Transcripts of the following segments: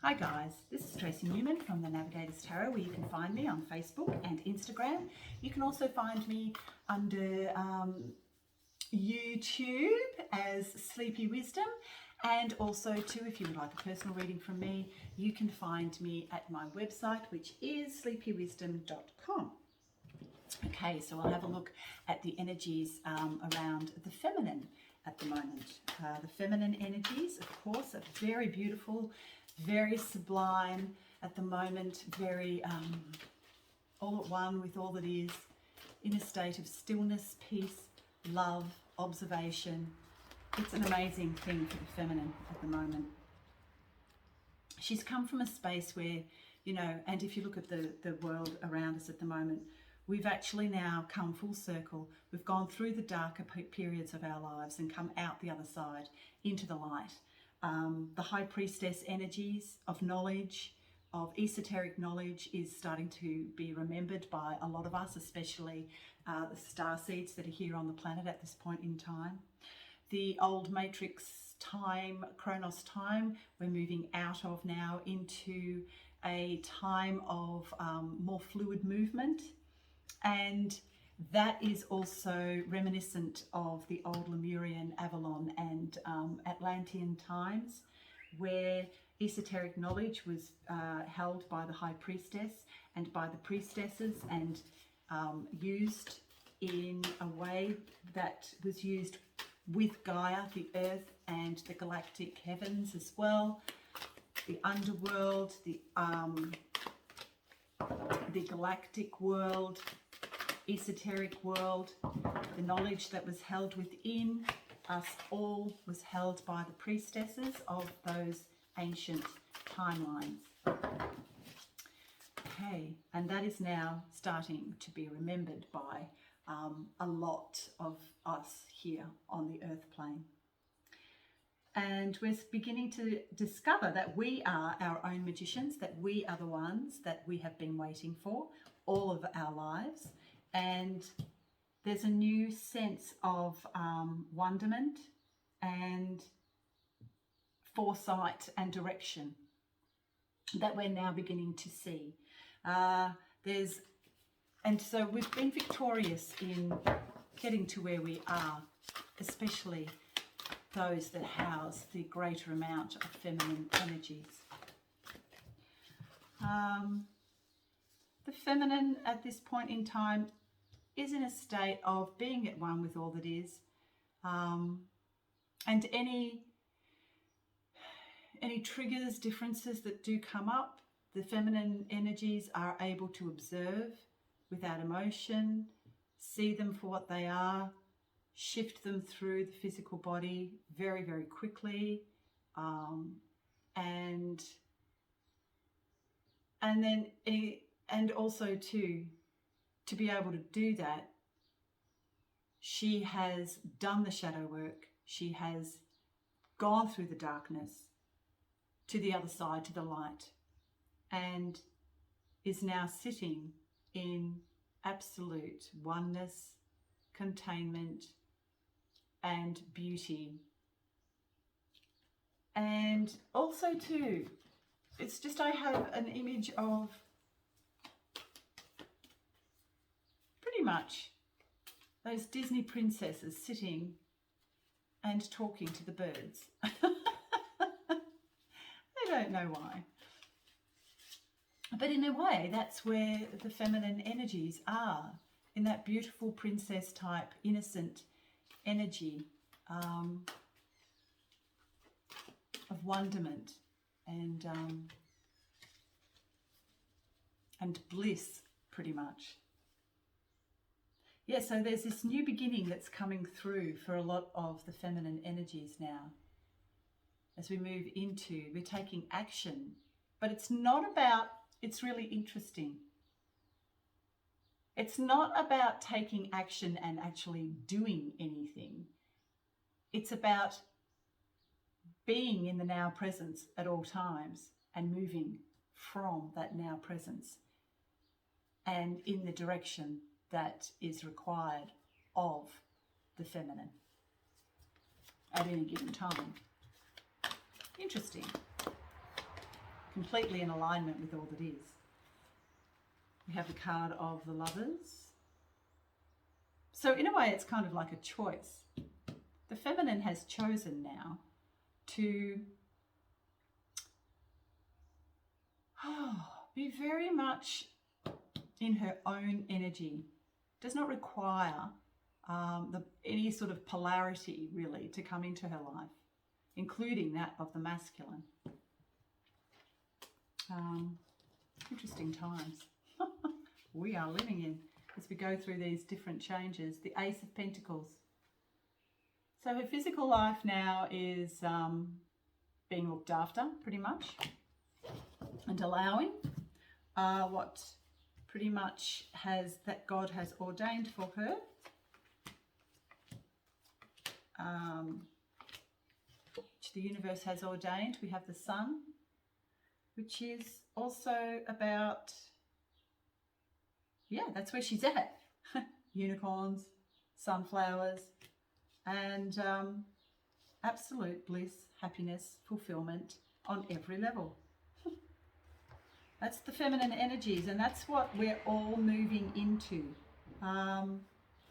Hi guys, this is Tracy Newman from the Navigators Tarot, where you can find me on Facebook and Instagram. You can also find me under YouTube as Sleepy Wisdom, and also too, if you would like a personal reading from me, you can find me at my website, which is sleepywisdom.com. Okay, so we'll have a look at the energies around the feminine at the moment. The feminine energies, of course, are very beautiful, very sublime at the moment, very all at one with all that is, in a state of stillness, peace, love, observation. It's an amazing thing for the feminine at the moment. She's come from a space where, you know, and if you look at the world around us at the moment, we've actually now come full circle. We've gone through the darker periods of our lives and come out the other side into the light. The high priestess energies of knowledge, of esoteric knowledge, is starting to be remembered by a lot of us, especially the star seeds that are here on the planet at this point in time. The old matrix time, Chronos time, we're moving out of now into a time of more fluid movement. And that is also reminiscent of the old Lemurian, Avalon and Atlantean times, where esoteric knowledge was held by the high priestess and by the priestesses, and used in a way that was used with Gaia, the earth, and the galactic heavens as well, the underworld, the galactic world, esoteric world. The knowledge that was held within us all was held by the priestesses of those ancient timelines. Okay, and that is now starting to be remembered by a lot of us here on the earth plane. And we're beginning to discover that we are our own magicians, that we are the ones that we have been waiting for all of our lives. And there's a new sense of wonderment and foresight and direction that we're now beginning to see. And so we've been victorious in getting to where we are, especially those that house the greater amount of feminine energies. The feminine at this point in time is in a state of being at one with all that is, and any triggers, differences that do come up, the feminine energies are able to observe without emotion, see them for what they are, shift them through the physical body very, very quickly, and also to be able to do that, she has done the shadow work. She has gone through the darkness to the other side, to the light, and is now sitting in absolute oneness, containment, and beauty. And also too, it's just, I have an image of pretty much those Disney princesses sitting and talking to the birds. I don't know why. But in a way, that's where the feminine energies are, in that beautiful princess type, innocent energy of wonderment and bliss, pretty much. Yeah, so there's this new beginning that's coming through for a lot of the feminine energies now. As we move into, we're taking action, but it's not about, it's really interesting. It's not about taking action and actually doing anything. It's about being in the now presence at all times and moving from that now presence and in the direction that is required of the feminine at any given time. Interesting. completely in alignment with all that is. We have the card of the Lovers. So in a way, it's kind of like a choice. The feminine has chosen now to be very much in her own energy. Does not require any sort of polarity really to come into her life, including that of the masculine. Interesting times we are living in as we go through these different changes. The Ace of Pentacles. So her physical life now is being looked after pretty much, and allowing what pretty much that God has ordained for her. Which the universe has ordained. We have the Sun, which is also about, yeah, that's where she's at. Unicorns, sunflowers, and absolute bliss, happiness, fulfillment on every level. That's the feminine energies, and that's what we're all moving into.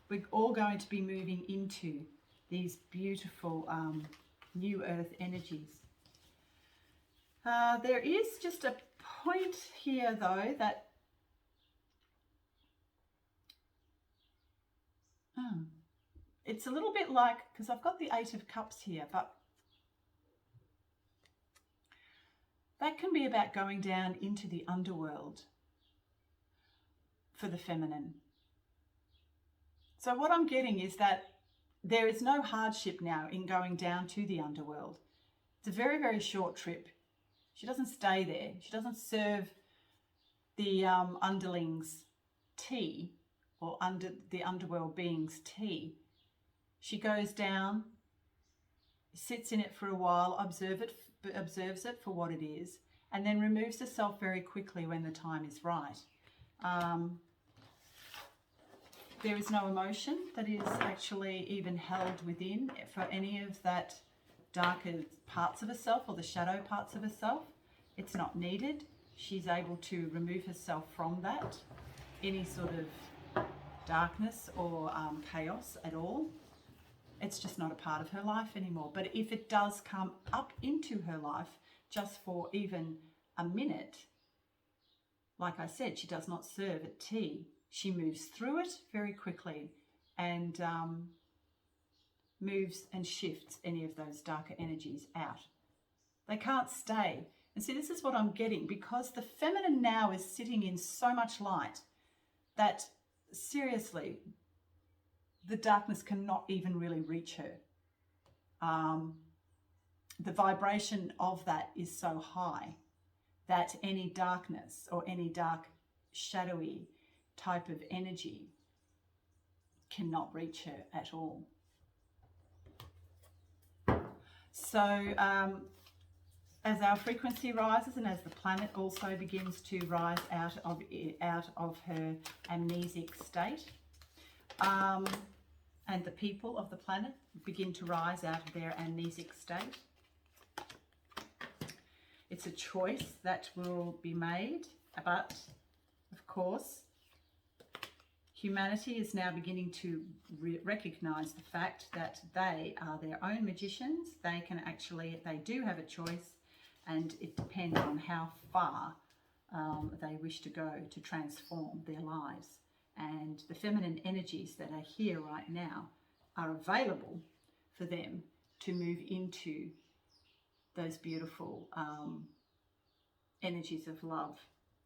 We're all going to be moving into these beautiful new earth energies. There is just a point here, though, that it's a little bit like, because I've got the Eight of Cups here, but that can be about going down into the underworld for the feminine. So what I'm getting is that there is no hardship now in going down to the underworld. It's a very, very short trip. She doesn't stay there. She doesn't serve the underlings tea, or the underworld beings tea. She goes down, sits in it for a while, observes it for what it is, and then removes herself very quickly when the time is right. There is no emotion that is actually even held within for any of that darker parts of herself or the shadow parts of herself. It's not needed. She's able to remove herself from that, any sort of darkness or chaos at all. It's just not a part of her life anymore. But if it does come up into her life just for even a minute, like I said, she does not serve at tea. She moves through it very quickly and moves and shifts any of those darker energies out. They can't stay. And see, this is what I'm getting, because the feminine now is sitting in so much light that seriously, the darkness cannot even really reach her. The vibration of that is so high that any darkness or any dark, shadowy type of energy cannot reach her at all. So as our frequency rises and as the planet also begins to rise out of her amnesic state, and the people of the planet begin to rise out of their amnesic state, it's a choice that will be made. But of course, humanity is now beginning to recognize the fact that they are their own magicians. They do have a choice, and it depends on how far they wish to go to transform their lives. And the feminine energies that are here right now are available for them to move into those beautiful energies of love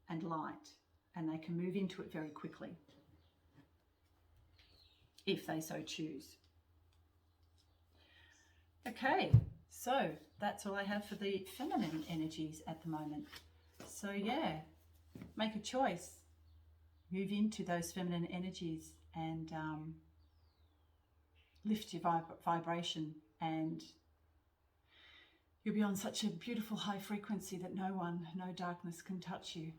and light. And they can move into it very quickly, if they so choose. Okay, so that's all I have for the feminine energies at the moment. So yeah, make a choice. Move into those feminine energies and lift your vibration, and you'll be on such a beautiful high frequency that no darkness can touch you.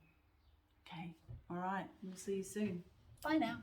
Okay, all right, we'll see you soon. Bye now.